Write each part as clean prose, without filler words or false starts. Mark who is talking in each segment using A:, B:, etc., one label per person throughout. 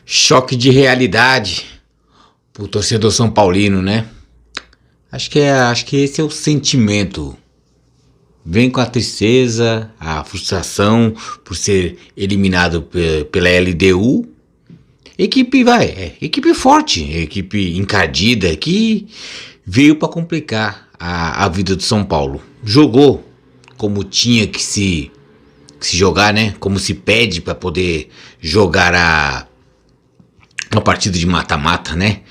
A: Choque de realidade pro torcedor São Paulino, né? Acho que esse é o sentimento. Vem com a tristeza, a frustração por ser eliminado pela LDU. Equipe forte, equipe encardida que veio para complicar a vida do São Paulo. Jogou como tinha que se jogar, né? Como se pede para poder jogar uma partida de mata-mata, né?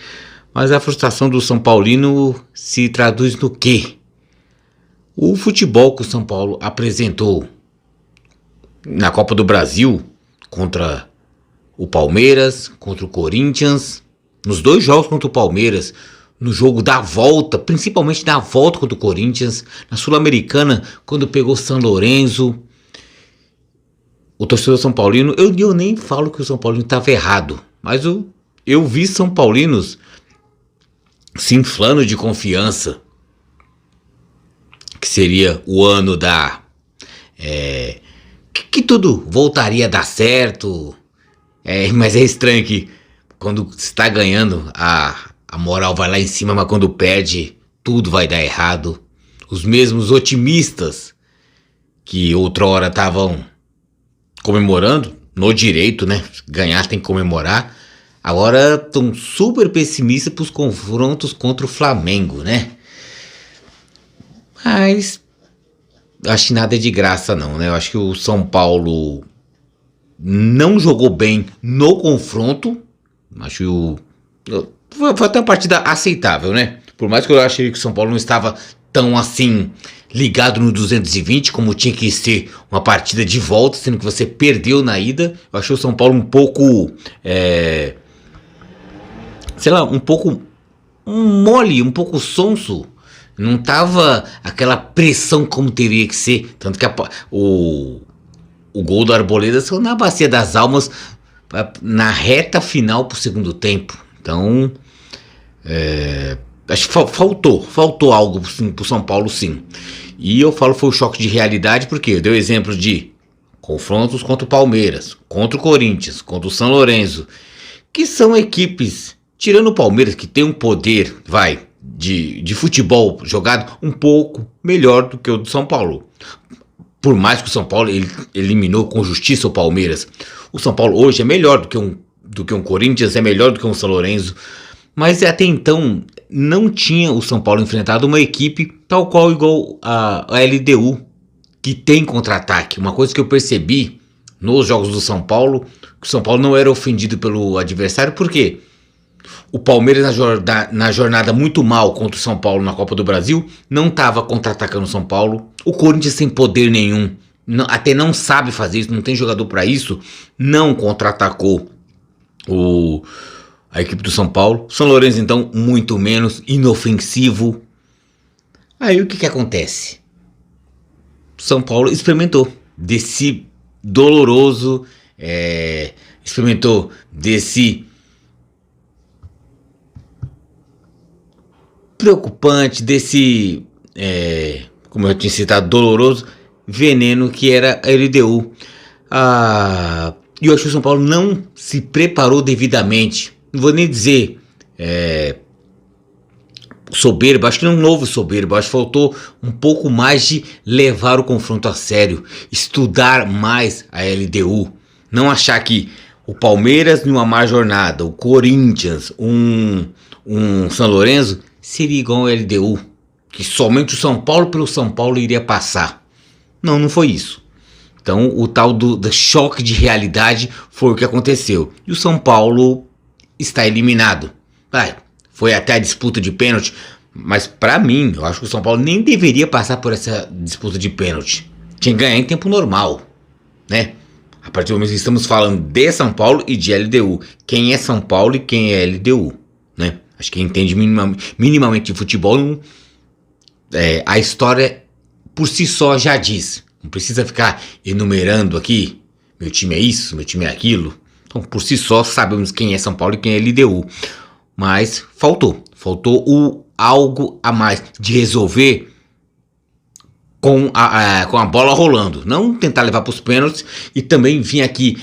A: Mas a frustração do São Paulino se traduz no quê? O futebol que o São Paulo apresentou na Copa do Brasil contra o Palmeiras, contra o Corinthians, nos dois jogos contra o Palmeiras, no jogo da volta, principalmente da volta contra o Corinthians, na Sul-Americana, quando pegou São Lourenço. O torcedor São Paulino, eu nem falo que o São Paulino estava errado, mas eu vi São Paulinos se inflando de confiança, que seria o ano que tudo voltaria a dar certo. Mas é estranho que quando está ganhando a moral vai lá em cima, mas quando perde tudo vai dar errado. Os mesmos otimistas que outrora estavam comemorando, no direito, né? Ganhar tem que comemorar. Agora estão super pessimistas para os confrontos contra o Flamengo, né? Mas acho que nada é de graça não, né? Eu acho que o São Paulo não jogou bem no confronto. Acho que foi até uma partida aceitável, né? Por mais que eu achei que o São Paulo não estava tão assim ligado no 220 como tinha que ser uma partida de volta, sendo que você perdeu na ida. Eu achei o São Paulo um pouco um pouco mole, um pouco sonso. Não tava aquela pressão como teria que ser. Tanto que o gol do Arboleda saiu na Bacia das Almas, na reta final pro segundo tempo. Então, acho que faltou algo sim, pro São Paulo, sim. E eu falo foi o choque de realidade porque eu dei o exemplo de confrontos contra o Palmeiras, contra o Corinthians, contra o São Lourenço, que são equipes, tirando o Palmeiras, que tem um poder, de futebol jogado um pouco melhor do que o do São Paulo. Por mais que o São Paulo ele eliminou com justiça o Palmeiras, o São Paulo hoje é melhor do que um Corinthians, é melhor do que um São Lourenço. Mas até então não tinha o São Paulo enfrentado uma equipe tal qual igual a LDU, que tem contra-ataque. Uma coisa que eu percebi nos jogos do São Paulo, que o São Paulo não era ofendido pelo adversário, por quê? O Palmeiras na jornada muito mal contra o São Paulo na Copa do Brasil, não estava contra-atacando o São Paulo. O Corinthians sem poder nenhum, até não sabe fazer isso, não tem jogador para isso, não contra-atacou a equipe do São Paulo. São Lourenço então muito menos, inofensivo. Aí o que acontece? São Paulo experimentou desse doloroso, experimentou desse preocupante, desse, como eu tinha citado, doloroso veneno que era a LDU. E eu acho que o São Paulo não se preparou devidamente. Não vou nem dizer soberbo, acho que não houve soberbo, acho que faltou um pouco mais de levar o confronto a sério, estudar mais a LDU, não achar que o Palmeiras numa má jornada, o Corinthians, um São Lourenço seria igual ao LDU, que somente o São Paulo pelo São Paulo iria passar. Não foi isso. Então o tal do choque de realidade foi o que aconteceu. E o São Paulo está eliminado. Foi até a disputa de pênalti, mas para mim, eu acho que o São Paulo nem deveria passar por essa disputa de pênalti. Tinha que ganhar em tempo normal, né? A partir do momento que estamos falando de São Paulo e de LDU. Quem é São Paulo e quem é LDU, né? Acho que quem entende minimamente de futebol, a história por si só já diz. Não precisa ficar enumerando aqui, meu time é isso, meu time é aquilo. Então, por si só, sabemos quem é São Paulo e quem é LDU. Mas faltou algo a mais de resolver com a bola rolando. Não tentar levar para os pênaltis e também vir aqui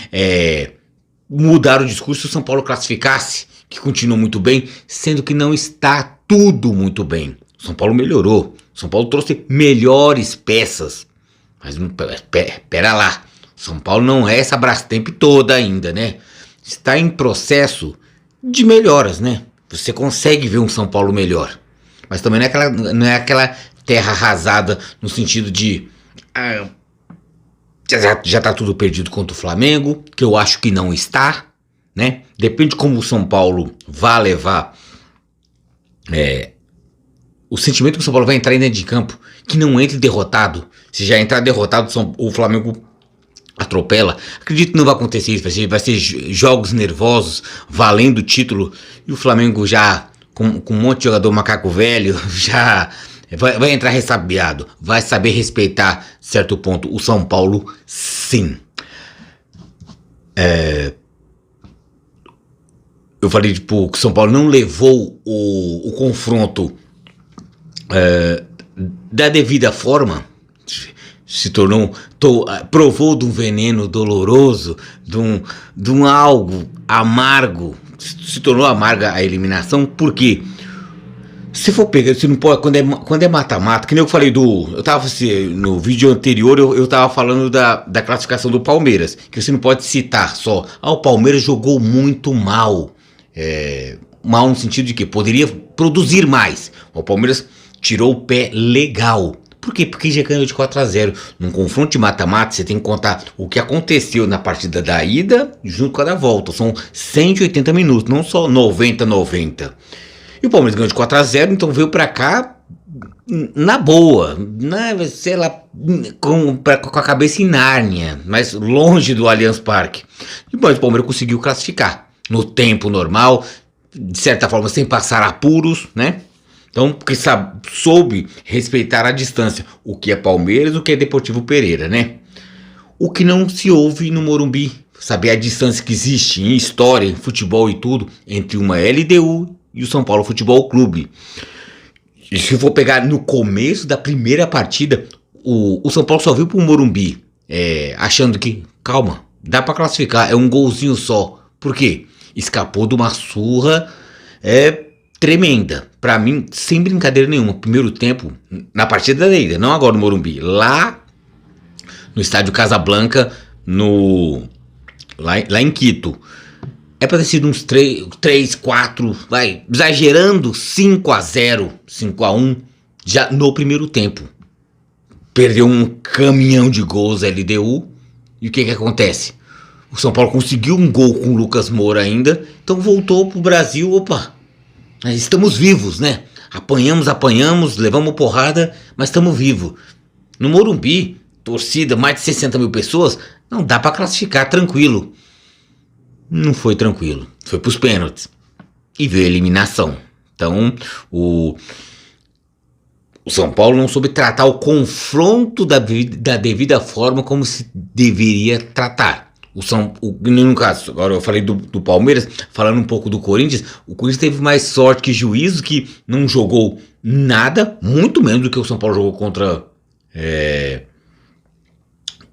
A: mudar o discurso se o São Paulo classificasse, que continua muito bem, sendo que não está tudo muito bem. O São Paulo melhorou, o São Paulo trouxe melhores peças, mas pera lá, o São Paulo não é essa Brastemp toda ainda, né? Está em processo de melhoras, né? Você consegue ver um São Paulo melhor, mas também não é aquela terra arrasada no sentido de já tá tudo perdido contra o Flamengo, que eu acho que não está, né? Depende de como o São Paulo vai levar o sentimento que o São Paulo vai entrar dentro de campo, que não entre derrotado. Se já entrar derrotado, o Flamengo atropela. Acredito que não vai acontecer isso, vai ser jogos nervosos, valendo o título, e o Flamengo já com um monte de jogador macaco velho, já vai entrar ressabiado, vai saber respeitar certo ponto. O São Paulo, sim. Eu falei, tipo, que o São Paulo não levou o confronto da devida forma, se tornou, provou de um veneno doloroso, de um algo amargo, se tornou amarga a eliminação, porque se for pegar, você não pode, quando é mata-mata, que nem eu falei eu tava no vídeo anterior, eu tava falando da classificação do Palmeiras, que você não pode citar só, o Palmeiras jogou muito mal, mal no sentido de que poderia produzir mais, o Palmeiras tirou o pé legal. Por quê? Porque já ganhou de 4-0. Num confronto de mata-mata, você tem que contar o que aconteceu na partida da ida junto com a da volta. São 180 minutos, não só 90. E o Palmeiras ganhou de 4-0, então veio pra cá na boa, sei lá, com a cabeça em Nárnia, mas longe do Allianz Parque. Depois o Palmeiras conseguiu classificar no tempo normal, de certa forma sem passar apuros, né? Então, porque soube respeitar a distância, o que é Palmeiras, o que é Deportivo Pereira, né? O que não se ouve no Morumbi, saber a distância que existe em história, em futebol e tudo, entre uma LDU e o São Paulo Futebol Clube. E se for pegar no começo da primeira partida, o São Paulo só viu pro Morumbi, achando que, calma, dá pra classificar, é um golzinho só. Por quê? Escapou de uma surra, tremenda. Pra mim, sem brincadeira nenhuma, primeiro tempo, na partida da ida, não agora no Morumbi, lá no estádio Casablanca, lá em Quito, pra ter sido uns 3, 4, exagerando, 5-0, 5-1, já no primeiro tempo. Perdeu um caminhão de gols LDU, e o que acontece? O São Paulo conseguiu um gol com o Lucas Moura ainda, então voltou pro Brasil, opa, estamos vivos, né? Apanhamos, levamos porrada, mas estamos vivos. No Morumbi, torcida, mais de 60 mil pessoas, não dá pra classificar tranquilo. Não foi tranquilo, foi pros pênaltis. E veio a eliminação. Então, o São Paulo não soube tratar o confronto da devida forma como se deveria tratar. No caso, agora eu falei do Palmeiras, falando um pouco do Corinthians, o Corinthians teve mais sorte que juízo, que não jogou nada, muito menos do que o São Paulo jogou contra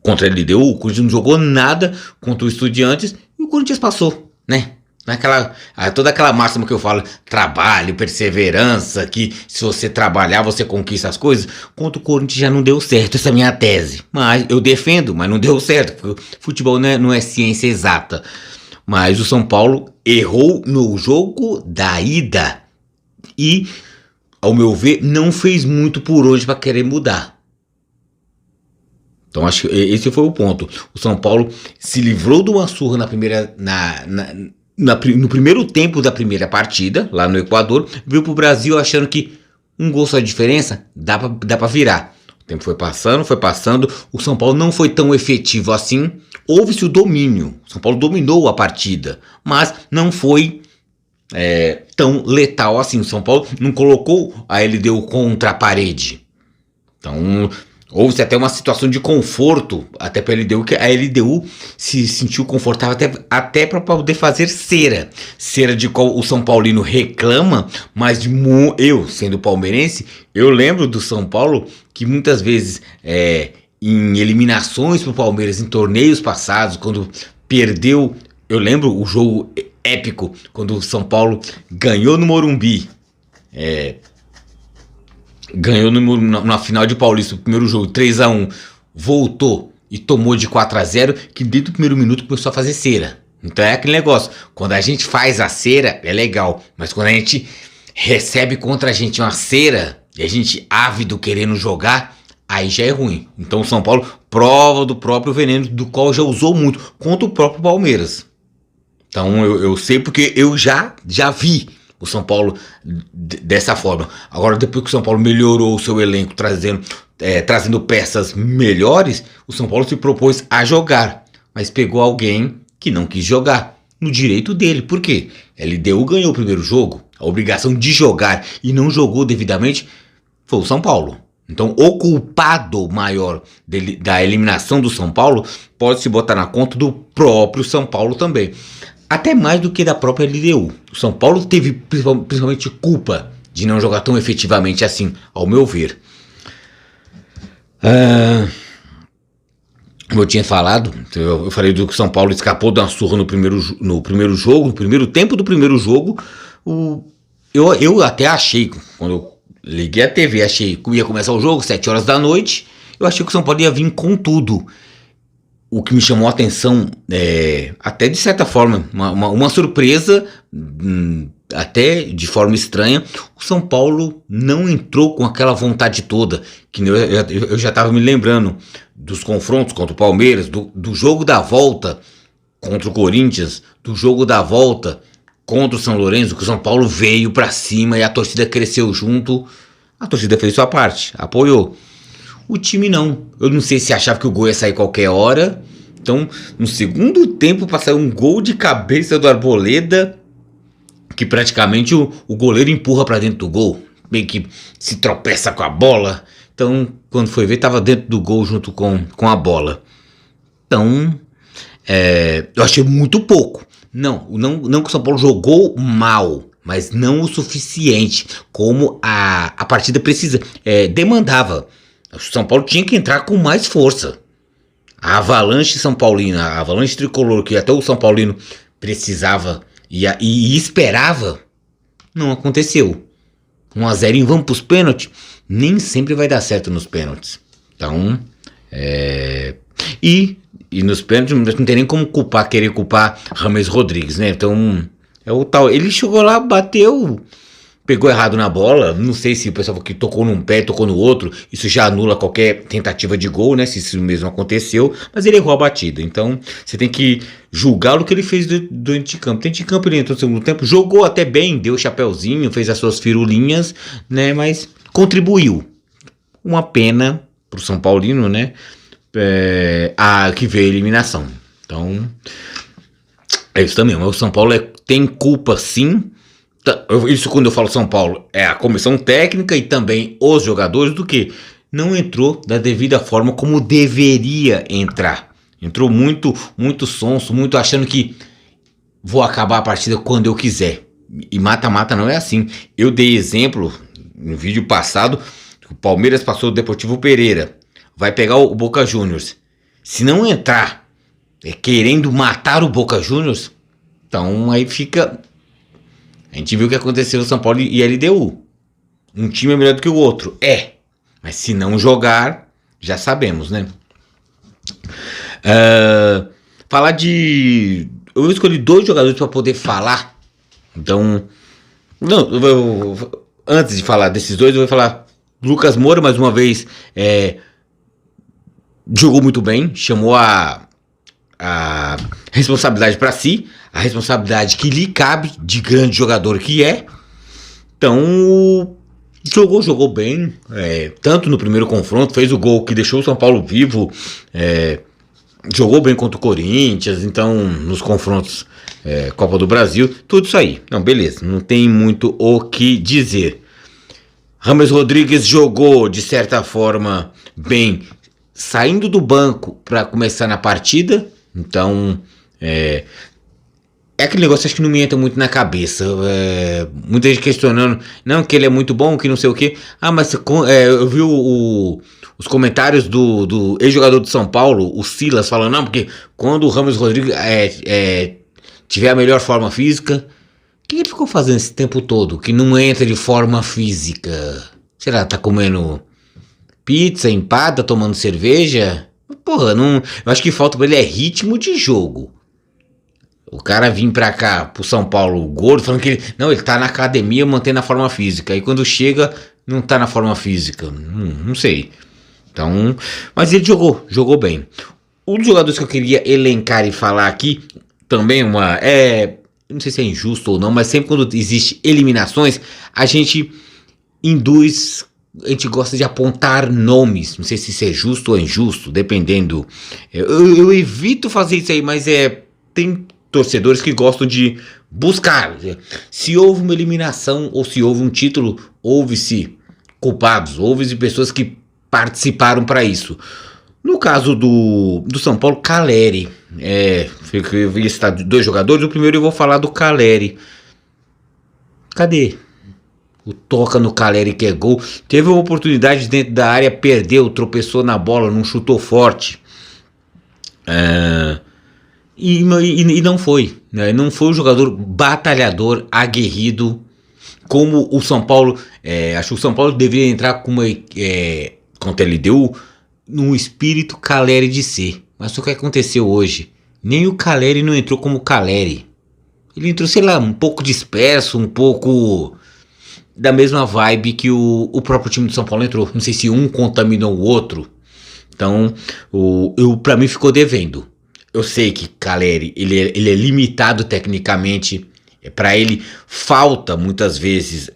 A: a LDU. O Corinthians não jogou nada contra o Estudiantes e o Corinthians passou, né? Toda aquela máxima que eu falo, trabalho, perseverança, que se você trabalhar você conquista as coisas. Contra o Corinthians já não deu certo, essa é a minha tese, mas eu defendo, mas não deu certo, porque futebol não é ciência exata. Mas o São Paulo errou no jogo da ida e, ao meu ver, não fez muito por hoje para querer mudar. Então acho que esse foi o ponto. O São Paulo se livrou de uma surra no primeiro tempo da primeira partida, lá no Equador, veio pro Brasil achando que um gol só de diferença dá pra virar. O tempo foi passando, o São Paulo não foi tão efetivo assim, houve-se o domínio, o São Paulo dominou a partida, mas não foi tão letal assim. O São Paulo não colocou a LDU contra a parede. Então houve até uma situação de conforto até para a LDU, que a LDU se sentiu confortável até para poder fazer cera de qual o São Paulino reclama, mas eu, sendo palmeirense, eu lembro do São Paulo que muitas vezes em eliminações para o Palmeiras, em torneios passados, quando perdeu Eu lembro o jogo épico quando o São Paulo ganhou no Morumbi. Ganhou na final de Paulista, o primeiro jogo, 3-1. Voltou e tomou de 4-0, que dentro do primeiro minuto começou a fazer cera. Então é aquele negócio, quando a gente faz a cera, é legal. Mas quando a gente recebe contra a gente uma cera, e a gente ávido querendo jogar, aí já é ruim. Então o São Paulo prova do próprio veneno, do qual já usou muito, contra o próprio Palmeiras. Então eu sei porque eu já vi o São Paulo dessa forma. Agora, depois que o São Paulo melhorou o seu elenco, trazendo peças melhores, o São Paulo se propôs a jogar, mas pegou alguém que não quis jogar, no direito dele. Por quê? LDU ganhou o primeiro jogo, a obrigação de jogar, e não jogou devidamente foi o São Paulo. Então o culpado maior da eliminação do São Paulo pode se botar na conta do próprio São Paulo também. Até mais do que da própria LDU. O São Paulo teve principalmente culpa de não jogar tão efetivamente assim, ao meu ver. Como eu tinha falado, eu falei do que o São Paulo escapou de uma surra no primeiro jogo, no primeiro tempo do primeiro jogo. Eu até achei, quando eu liguei a TV, achei que ia começar o jogo, 7 horas da noite, eu achei que o São Paulo ia vir com tudo. O que me chamou a atenção, até de certa forma, uma surpresa, até de forma estranha, o São Paulo não entrou com aquela vontade toda, que eu já estava me lembrando dos confrontos contra o Palmeiras, do jogo da volta contra o Corinthians, do jogo da volta contra o São Lourenço, que o São Paulo veio para cima e a torcida cresceu junto, a torcida fez sua parte, apoiou. O time não. Eu não sei se achava que o gol ia sair qualquer hora. Então, no segundo tempo, passou um gol de cabeça do Arboleda, que praticamente o goleiro empurra para dentro do gol. Meio que se tropeça com a bola. Então, quando foi ver, estava dentro do gol junto com a bola. Então, eu achei muito pouco. Não que o São Paulo jogou mal, mas não o suficiente, como a partida demandava. O São Paulo tinha que entrar com mais força. A avalanche São Paulina, a avalanche tricolor, que até o São Paulino precisava e esperava, não aconteceu. 1-0 e vamos para os pênaltis. Nem sempre vai dar certo nos pênaltis. Então, e nos pênaltis não tem nem como querer culpar James Rodrigues, né? Então, é o tal. Ele chegou lá, bateu, pegou errado na bola. Não sei se o pessoal que tocou num pé, tocou no outro, isso já anula qualquer tentativa de gol, né? Se isso mesmo aconteceu, mas ele errou a batida. Então você tem que julgar o que ele fez dentro de campo. Dentro de campo ele entrou no segundo tempo, jogou até bem, deu o chapéuzinho, fez as suas firulinhas, né? Mas contribuiu. Uma pena pro São Paulino, né? Que veio a eliminação. Então é isso também. O São Paulo tem culpa, sim. Isso, quando eu falo São Paulo, é a comissão técnica e também os jogadores, do que não entrou da devida forma como deveria entrar. Entrou muito sonso, muito achando que vou acabar a partida quando eu quiser. E mata-mata não é assim. Eu dei exemplo no vídeo passado, o Palmeiras passou o Deportivo Pereira, vai pegar o Boca Juniors. Se não entrar querendo matar o Boca Juniors, então aí fica... A gente viu o que aconteceu no São Paulo e LDU. Um time é melhor do que o outro. Mas se não jogar, já sabemos, né? Falar de... Eu escolhi 2 jogadores para poder falar. Então... antes de falar desses 2, eu vou falar... Lucas Moura, mais uma vez, jogou muito bem. Chamou a responsabilidade para si, a responsabilidade que lhe cabe de grande jogador que é. Então jogou bem, tanto no primeiro confronto, fez o gol que deixou o São Paulo vivo, jogou bem contra o Corinthians, então nos confrontos Copa do Brasil, tudo isso aí. Não, beleza, não tem muito o que dizer. James Rodrigues jogou de certa forma bem, saindo do banco para começar na partida. Então, aquele negócio, acho que não me entra muito na cabeça. Muita gente questionando, não, que ele é muito bom, que não sei o que. Mas eu vi os comentários do ex-jogador de São Paulo, o Silas, falando, não, porque quando o James Rodrigues tiver a melhor forma física. O que ele ficou fazendo esse tempo todo que não entra de forma física? Será que tá comendo pizza, empada, tomando cerveja? Porra, não. Eu acho que falta pra ele é ritmo de jogo. O cara vir pra cá, pro São Paulo, gordo, falando que ele. Não, ele tá na academia mantendo a forma física. Aí quando chega, não tá na forma física. Não sei. Então. Mas ele jogou bem. Um dos jogadores que eu queria elencar e falar aqui, também uma. Não sei se é injusto ou não, mas sempre quando existe eliminações, a gente induz. A gente gosta de apontar nomes. Não sei se isso é justo ou injusto, dependendo. Eu evito fazer isso aí, mas tem torcedores que gostam de buscar. Se houve uma eliminação ou se houve um título, houve-se culpados, houve-se pessoas que participaram para isso. No caso do São Paulo, Caleri. Eu ia citar 2 jogadores. O primeiro eu vou falar do Caleri. Cadê? O toca no Caleri que é gol. Teve uma oportunidade dentro da área, perdeu, tropeçou na bola, não chutou forte. E não foi, né? Não foi um jogador batalhador, aguerrido, como o São Paulo. Acho que o São Paulo deveria entrar com uma contra a LDU num espírito Caleri de ser. Mas o que aconteceu hoje? Nem o Caleri não entrou como Caleri. Ele entrou, sei lá, um pouco disperso, um pouco da mesma vibe que o próprio time do São Paulo entrou. Não sei se um contaminou o outro. Então, pra mim ficou devendo. Eu sei que Caleri, ele é limitado tecnicamente. Para ele falta muitas vezes,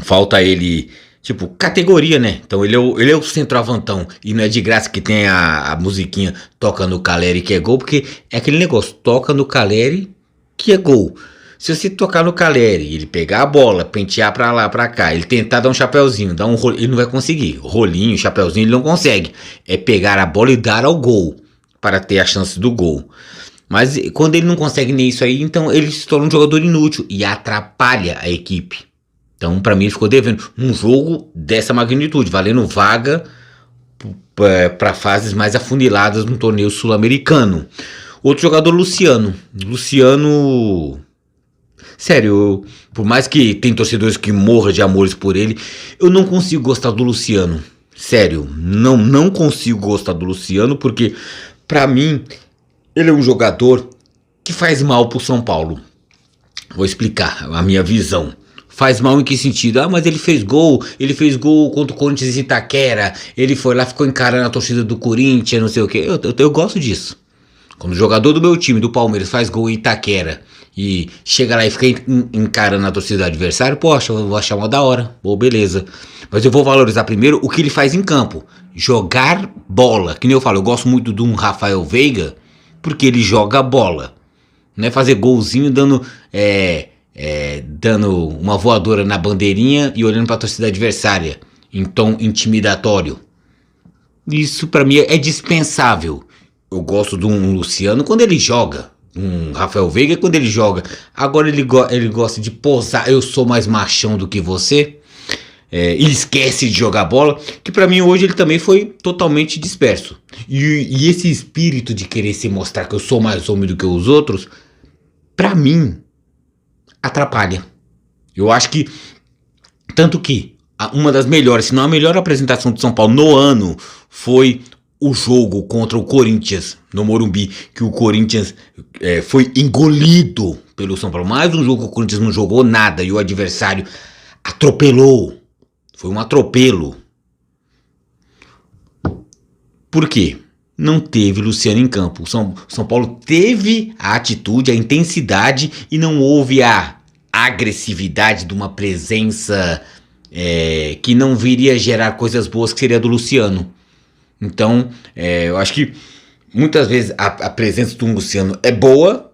A: falta ele, tipo, categoria, né? Então ele é o centroavantão. E não é de graça que tem a musiquinha toca no Caleri que é gol, porque é aquele negócio, toca no Caleri que é gol. Se você tocar no Caleri, ele pegar a bola, pentear pra lá, pra cá, ele tentar dar um chapéuzinho, dar um rolinho, ele não vai conseguir. Rolinho, chapéuzinho, ele não consegue. É pegar a bola e dar ao gol, para ter a chance do gol. Mas quando ele não consegue nem isso aí, então ele se torna um jogador inútil e atrapalha a equipe. Então, pra mim, ele ficou devendo um jogo dessa magnitude, valendo vaga para fases mais afuniladas no torneio sul-americano. Outro jogador, Luciano. Sério, por mais que tem torcedores que morram de amores por ele, eu não consigo gostar do Luciano. Sério, não consigo gostar do Luciano, porque pra mim ele é um jogador que faz mal pro São Paulo. Vou explicar a minha visão. Faz mal em que sentido? Mas ele fez gol contra o Corinthians em Itaquera, ele foi lá, ficou encarando a torcida do Corinthians, não sei o que. Eu gosto disso. Quando o jogador do meu time, do Palmeiras, faz gol em Itaquera e chega lá e fica encarando a torcida do adversário, poxa, eu vou achar uma da hora, beleza. Mas eu vou valorizar primeiro o que ele faz em campo. Jogar bola. Que nem eu falo, eu gosto muito de um Rafael Veiga, porque ele joga bola. Não é fazer golzinho dando uma voadora na bandeirinha e olhando para a torcida adversária em tom intimidatório. Isso para mim é dispensável. Eu gosto de um Luciano quando ele joga, um Rafael Veiga quando ele joga. Agora ele gosta de posar, eu sou mais machão do que você. Ele esquece de jogar bola, que pra mim hoje ele também foi totalmente disperso. E esse espírito de querer se mostrar que eu sou mais homem do que os outros, pra mim, atrapalha. Eu acho que, tanto que uma das melhores, se não a melhor apresentação do São Paulo no ano foi o jogo contra o Corinthians no Morumbi, que o Corinthians foi engolido pelo São Paulo. Mais um jogo que o Corinthians não jogou nada e o adversário atropelou. Foi um atropelo. Por quê? Não teve Luciano em campo. O São Paulo teve a atitude, a intensidade e não houve a agressividade de uma presença que não viria gerar coisas boas, que seria do Luciano. Então, eu acho que muitas vezes a presença do Luciano é boa,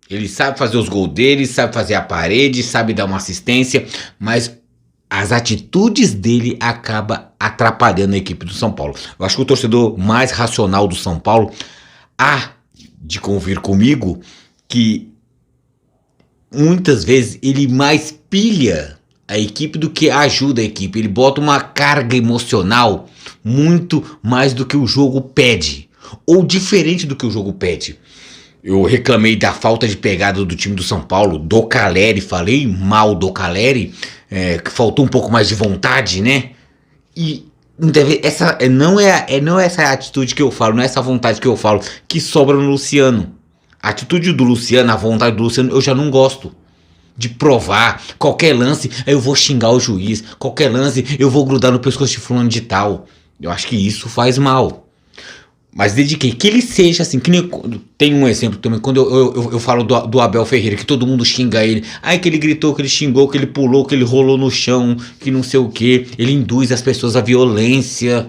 A: ele sabe fazer os gols dele, sabe fazer a parede, sabe dar uma assistência, mas as atitudes dele acabam atrapalhando a equipe do São Paulo. Eu acho que o torcedor mais racional do São Paulo há de convir comigo que muitas vezes ele mais pilha a equipe do que ajuda a equipe. Ele bota uma carga emocional muito mais do que o jogo pede, ou diferente do que o jogo pede. Eu reclamei da falta de pegada do time do São Paulo, do Caleri, falei mal do Caleri, que faltou um pouco mais de vontade, né? E essa não é essa atitude que eu falo, não é essa vontade que eu falo que sobra no Luciano. A atitude do Luciano, a vontade do Luciano, eu já não gosto. De provar, qualquer lance eu vou xingar o juiz, qualquer lance eu vou grudar no pescoço de fulano de tal. Eu acho que isso faz mal. Mas desde que ele seja assim, que nem, tem um exemplo também, quando eu falo do Abel Ferreira, que todo mundo xinga ele, ai que ele gritou, que ele xingou, que ele pulou, que ele rolou no chão, que não sei o que, ele induz as pessoas à violência.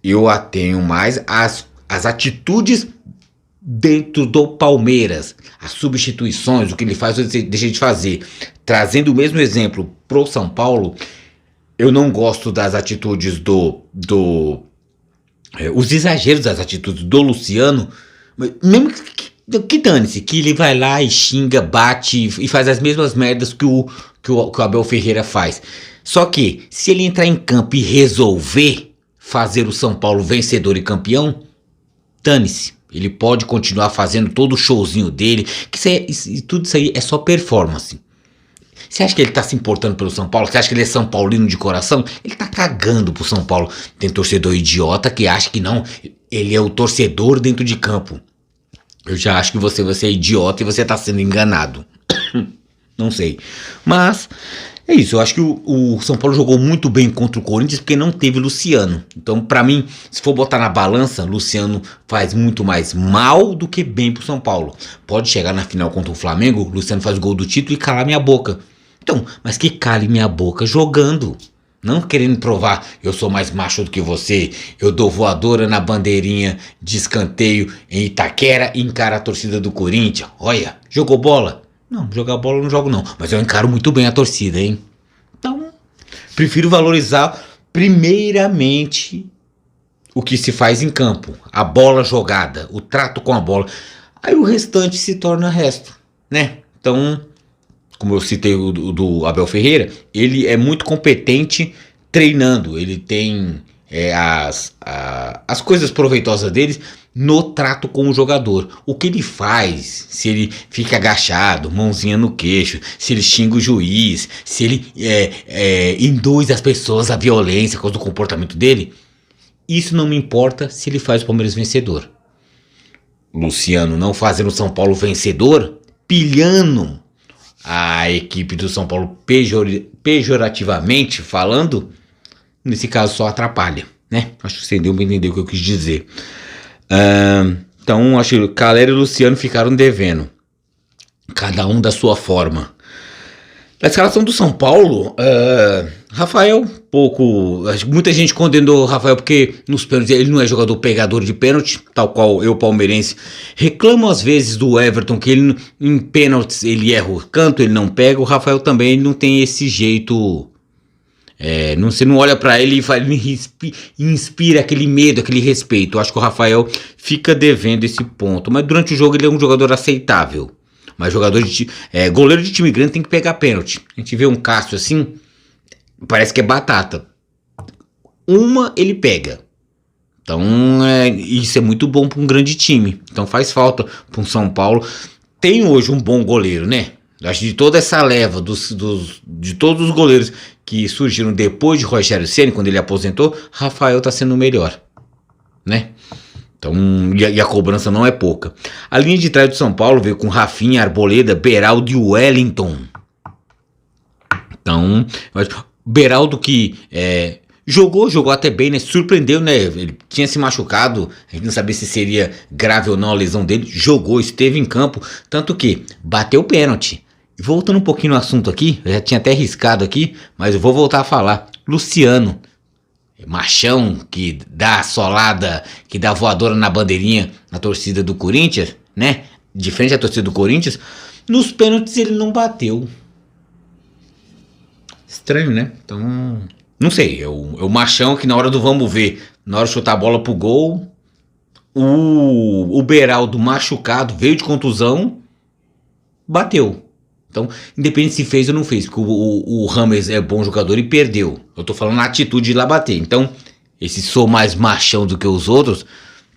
A: Eu atenho mais as atitudes dentro do Palmeiras, as substituições, o que ele faz ou deixa de fazer. Trazendo o mesmo exemplo pro São Paulo, eu não gosto das atitudes os exageros das atitudes do Luciano, mesmo que dane-se, que ele vai lá e xinga, bate e faz as mesmas merdas que o Abel Ferreira faz. Só que, se ele entrar em campo e resolver fazer o São Paulo vencedor e campeão, dane-se. Ele pode continuar fazendo todo o showzinho dele, que tudo isso aí é só performance. Você acha que ele tá se importando pelo São Paulo? Você acha que ele é São Paulino de coração? Ele tá cagando pro São Paulo. Tem torcedor idiota que acha que não. Ele é o torcedor dentro de campo. Eu já acho que você é idiota e você tá sendo enganado. Não sei. Mas é isso. Eu acho que o São Paulo jogou muito bem contra o Corinthians porque não teve Luciano. Então, pra mim, se for botar na balança, Luciano faz muito mais mal do que bem pro São Paulo. Pode chegar na final contra o Flamengo, Luciano faz o gol do título e calar minha boca. Então, mas que cale minha boca jogando. Não querendo provar, eu sou mais macho do que você, eu dou voadora na bandeirinha de escanteio em Itaquera e encara a torcida do Corinthians. Olha, jogou bola? Não, jogar bola eu não jogo não, mas eu encaro muito bem a torcida, hein? Então, prefiro valorizar primeiramente o que se faz em campo, a bola jogada, o trato com a bola. Aí o restante se torna resto, né? Então, como eu citei o do Abel Ferreira, ele é muito competente treinando, ele tem as coisas proveitosas dele no trato com o jogador. O que ele faz, se ele fica agachado, mãozinha no queixo, se ele xinga o juiz, se ele induz as pessoas à violência por causa do comportamento dele, isso não me importa se ele faz o Palmeiras vencedor. Luciano não fazendo o São Paulo vencedor, pilhando a equipe do São Paulo pejorativamente falando, nesse caso só atrapalha, né? Acho que você deu para entender o que eu quis dizer. Então acho que Caleri e Luciano ficaram devendo, cada um da sua forma. Na escalação do São Paulo, Rafael, muita gente condenou o Rafael porque nos pênaltis ele não é jogador pegador de pênalti, tal qual eu, palmeirense, reclamo às vezes do Everton, que ele em pênaltis ele erra o canto, ele não pega. O Rafael também ele não tem esse jeito, você não olha pra ele e inspira aquele medo, aquele respeito. Eu acho que o Rafael fica devendo esse ponto, mas durante o jogo ele é um jogador aceitável. Mas goleiro de time grande tem que pegar pênalti. A gente vê um Cássio assim, parece que é batata. Uma ele pega. Então isso é muito bom para um grande time. Então faz falta para um São Paulo. Tem hoje um bom goleiro, né? Acho que de toda essa leva de todos os goleiros que surgiram depois de Rogério Ceni, quando ele aposentou, Rafael tá sendo o melhor, né? Então, e a cobrança não é pouca. A linha de trás do São Paulo veio com Rafinha, Arboleda, Beraldo e Wellington. Então, Beraldo que jogou até bem, né? Surpreendeu, né? Ele tinha se machucado, a gente não sabia se seria grave ou não a lesão dele. Jogou, esteve em campo, tanto que bateu o pênalti. Voltando um pouquinho no assunto aqui, eu já tinha até riscado aqui, mas eu vou voltar a falar. Luciano, machão que dá solada, que dá voadora na bandeirinha na torcida do Corinthians, né? De frente à torcida do Corinthians, nos pênaltis ele não bateu. Estranho, né? Então, não sei, é o machão que na hora do vamos ver, na hora de chutar a bola pro gol, o Beraldo machucado, veio de contusão, bateu. Então, independente se fez ou não fez, porque o Rames é bom jogador e perdeu. Eu tô falando na atitude de ir lá bater. Então, esse sou mais machão do que os outros,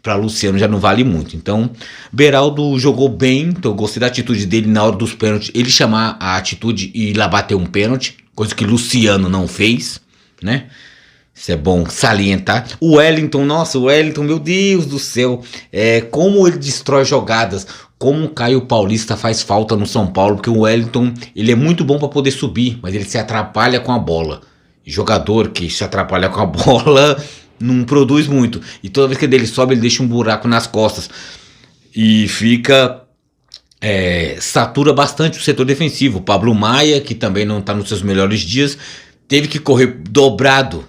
A: para Luciano já não vale muito. Então, Beraldo jogou bem, então eu gostei da atitude dele na hora dos pênaltis, ele chamar a atitude e ir lá bater um pênalti, coisa que Luciano não fez, né? Isso é bom salientar. O Wellington, nossa, o Wellington, meu Deus do céu, como ele destrói jogadas, como o Caio Paulista faz falta no São Paulo, porque o Wellington, ele é muito bom para poder subir, mas ele se atrapalha com a bola. Jogador que se atrapalha com a bola não produz muito, e toda vez que ele sobe, ele deixa um buraco nas costas, e fica... satura bastante o setor defensivo. O Pablo Maia, que também não está nos seus melhores dias, teve que correr dobrado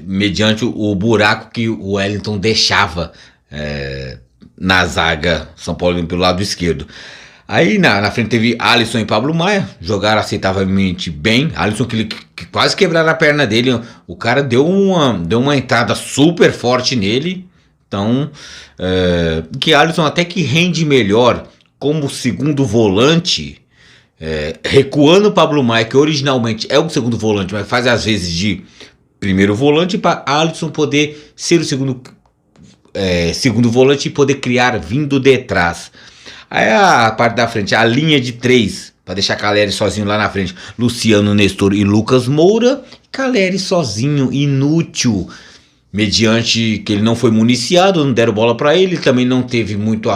A: mediante o buraco que o Wellington deixava na zaga São Paulo pelo lado esquerdo. Aí na frente teve Alisson e Pablo Maia, jogaram aceitavelmente bem. Alisson que quase quebraram a perna dele, o cara deu uma entrada super forte nele. Então, que Alisson até que rende melhor como segundo volante, recuando o Pablo Maia, que originalmente é o segundo volante, mas faz às vezes de primeiro volante, para Alisson poder ser o segundo volante e poder criar vindo de trás. Aí a parte da frente, a linha de 3, para deixar Caleri sozinho lá na frente, Luciano, Nestor e Lucas Moura. Caleri sozinho, inútil, mediante que ele não foi municiado, não deram bola para ele, também não teve muito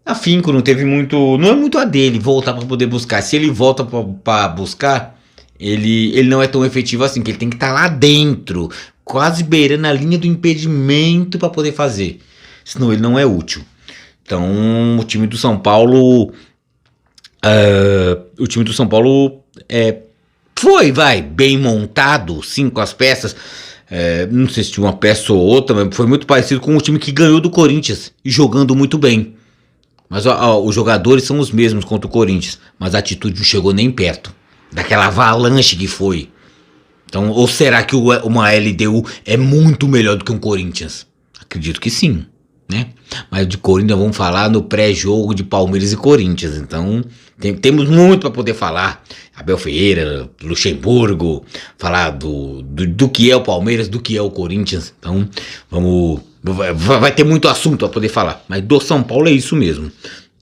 A: afinco, não teve muito, não é muito a dele voltar para poder buscar. Se ele volta para buscar, ele não é tão efetivo assim, que ele tem que estar lá dentro, quase beirando a linha do impedimento para poder fazer, senão ele não é útil. Então o time do São Paulo foi bem montado, sim, com as peças. Não sei se tinha uma peça ou outra, mas foi muito parecido com o time que ganhou do Corinthians e jogando muito bem. Mas os jogadores são os mesmos contra o Corinthians, mas a atitude não chegou nem perto daquela avalanche que foi. Então, ou será que uma LDU é muito melhor do que um Corinthians? Acredito que sim, né? Mas de Corinthians vamos falar no pré-jogo de Palmeiras e Corinthians. Então, temos muito para poder falar. Abel Ferreira, Luxemburgo, falar do que é o Palmeiras, do que é o Corinthians. Então, vai ter muito assunto para poder falar. Mas do São Paulo é isso mesmo.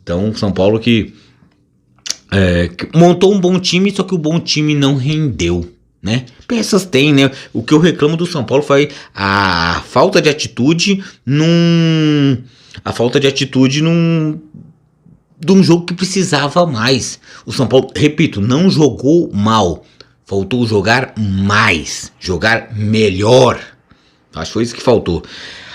A: Então, São Paulo que montou um bom time, só que o bom time não rendeu, né? Peças tem, né? O que eu reclamo do São Paulo foi a falta de atitude de um jogo que precisava mais. O São Paulo, repito, não jogou mal, faltou jogar mais, jogar melhor. Acho que foi isso que faltou.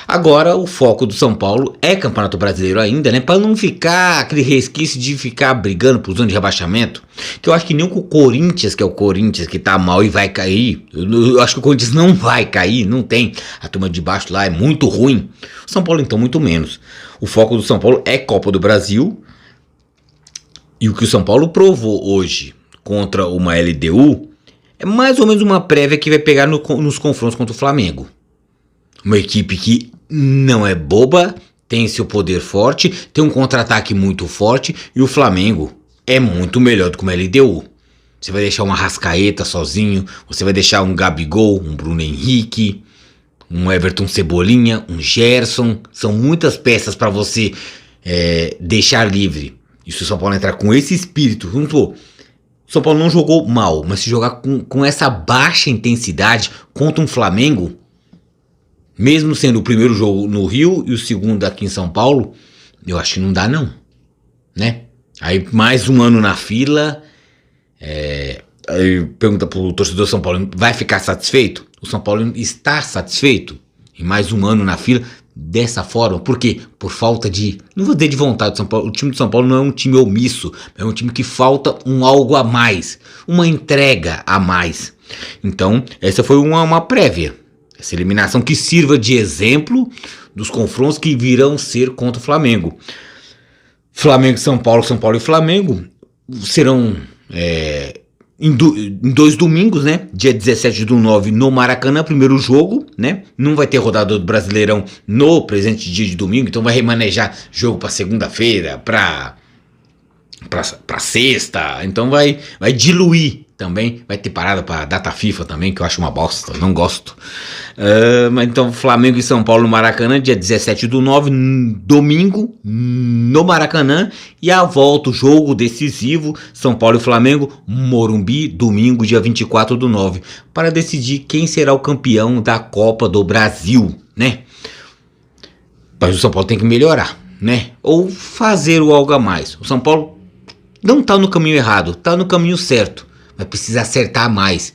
A: Agora o foco do São Paulo é Campeonato Brasileiro ainda, né? Para não ficar aquele resquício de ficar brigando por zona de rebaixamento. Que eu acho que nem o Corinthians, que é o Corinthians que tá mal e vai cair. Eu acho que o Corinthians não vai cair, não tem. A turma de baixo lá é muito ruim. O São Paulo então muito menos. O foco do São Paulo é Copa do Brasil. E o que o São Paulo provou hoje contra uma LDU é mais ou menos uma prévia que vai pegar nos confrontos contra o Flamengo. Uma equipe que não é boba, tem seu poder forte, tem um contra-ataque muito forte, e o Flamengo é muito melhor do que uma LDU. Você vai deixar um Arrascaeta sozinho, você vai deixar um Gabigol, um Bruno Henrique, um Everton Cebolinha, um Gerson. São muitas peças para você deixar livre. E se o São Paulo entrar com esse espírito, o São Paulo não jogou mal, mas se jogar com essa baixa intensidade contra um Flamengo, mesmo sendo o primeiro jogo no Rio e o segundo aqui em São Paulo, eu acho que não dá não, né? Aí mais um ano na fila, aí pergunta pro torcedor São Paulo, vai ficar satisfeito? O São Paulo está satisfeito em mais um ano na fila dessa forma. Por quê? Por falta de, não vou dizer de vontade do São Paulo. O time do São Paulo não é um time omisso, é um time que falta algo a mais, uma entrega a mais. Então essa foi uma prévia. Essa eliminação que sirva de exemplo dos confrontos que virão ser contra o Flamengo. Flamengo e São Paulo e Flamengo serão em 2 domingos, né? Dia 17/9 no Maracanã, primeiro jogo, né? Não vai ter rodada do Brasileirão no presente dia de domingo, então vai remanejar jogo para segunda-feira, para pra sexta, então vai diluir também, vai ter parada pra data FIFA também, que eu acho uma bosta, não gosto. Mas então Flamengo e São Paulo no Maracanã, dia 17/9, domingo, no Maracanã, e a volta, o jogo decisivo, São Paulo e Flamengo, Morumbi, domingo, dia 24/9, para decidir quem será o campeão da Copa do Brasil, né? Mas o São Paulo tem que melhorar, né? Ou fazer algo a mais. O São Paulo não tá no caminho errado, tá no caminho certo, mas precisa acertar mais.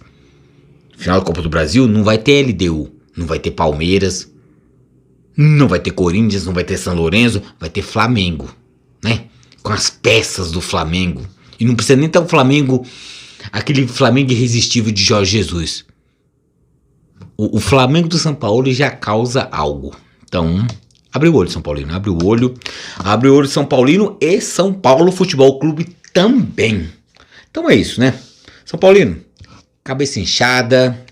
A: Final da Copa do Brasil não vai ter LDU, não vai ter Palmeiras, não vai ter Corinthians, não vai ter São Lourenço, vai ter Flamengo, né? Com as peças do Flamengo. E não precisa nem estar o Flamengo, aquele Flamengo irresistível de Jorge Jesus. O Flamengo do São Paulo já causa algo. Então, abre o olho, São Paulino, abre o olho. Abre o olho, São Paulino, e São Paulo Futebol Clube também. Então é isso, né? São Paulino, cabeça inchada,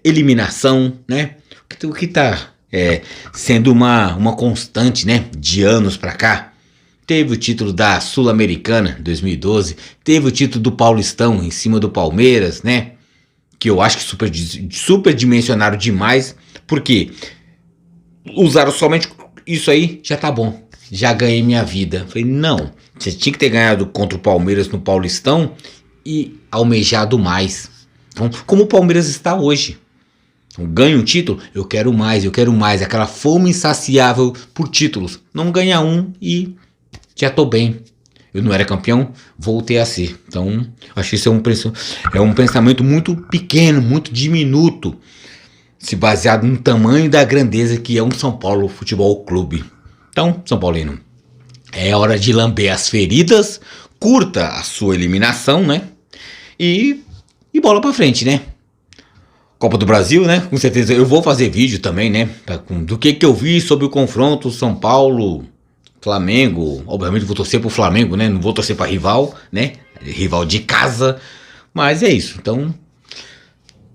A: eliminação, né? O que tá sendo uma constante, né? De anos pra cá. Teve o título da Sul-Americana 2012, teve o título do Paulistão em cima do Palmeiras, né? Que eu acho que superdimensionaram demais, porque usaram somente isso aí, já tá bom, já ganhei minha vida. Falei, não, você tinha que ter ganhado contra o Palmeiras no Paulistão e almejado mais. Então, como o Palmeiras está hoje, ganha um título, eu quero mais, aquela fome insaciável por títulos. Não ganha um e já tô bem. Eu não era campeão, voltei a ser. Então, acho que isso é um pensamento muito pequeno, muito diminuto, se baseado no tamanho da grandeza que é um São Paulo Futebol Clube. Então, São Paulino, é hora de lamber as feridas, curta a sua eliminação, né? E bola pra frente, né? Copa do Brasil, né? Com certeza eu vou fazer vídeo também, né? Do que eu vi sobre o confronto São Paulo, Flamengo. Obviamente vou torcer pro Flamengo, né? Não vou torcer pra rival, né? Rival de casa. Mas é isso. Então,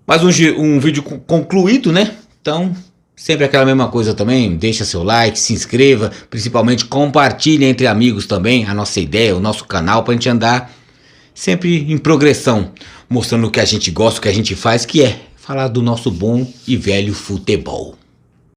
A: mais um vídeo concluído, né? Então, sempre aquela mesma coisa também. Deixa seu like, se inscreva. Principalmente compartilhe entre amigos também a nossa ideia, o nosso canal, pra gente andar sempre em progressão, mostrando o que a gente gosta, o que a gente faz, que é falar do nosso bom e velho futebol.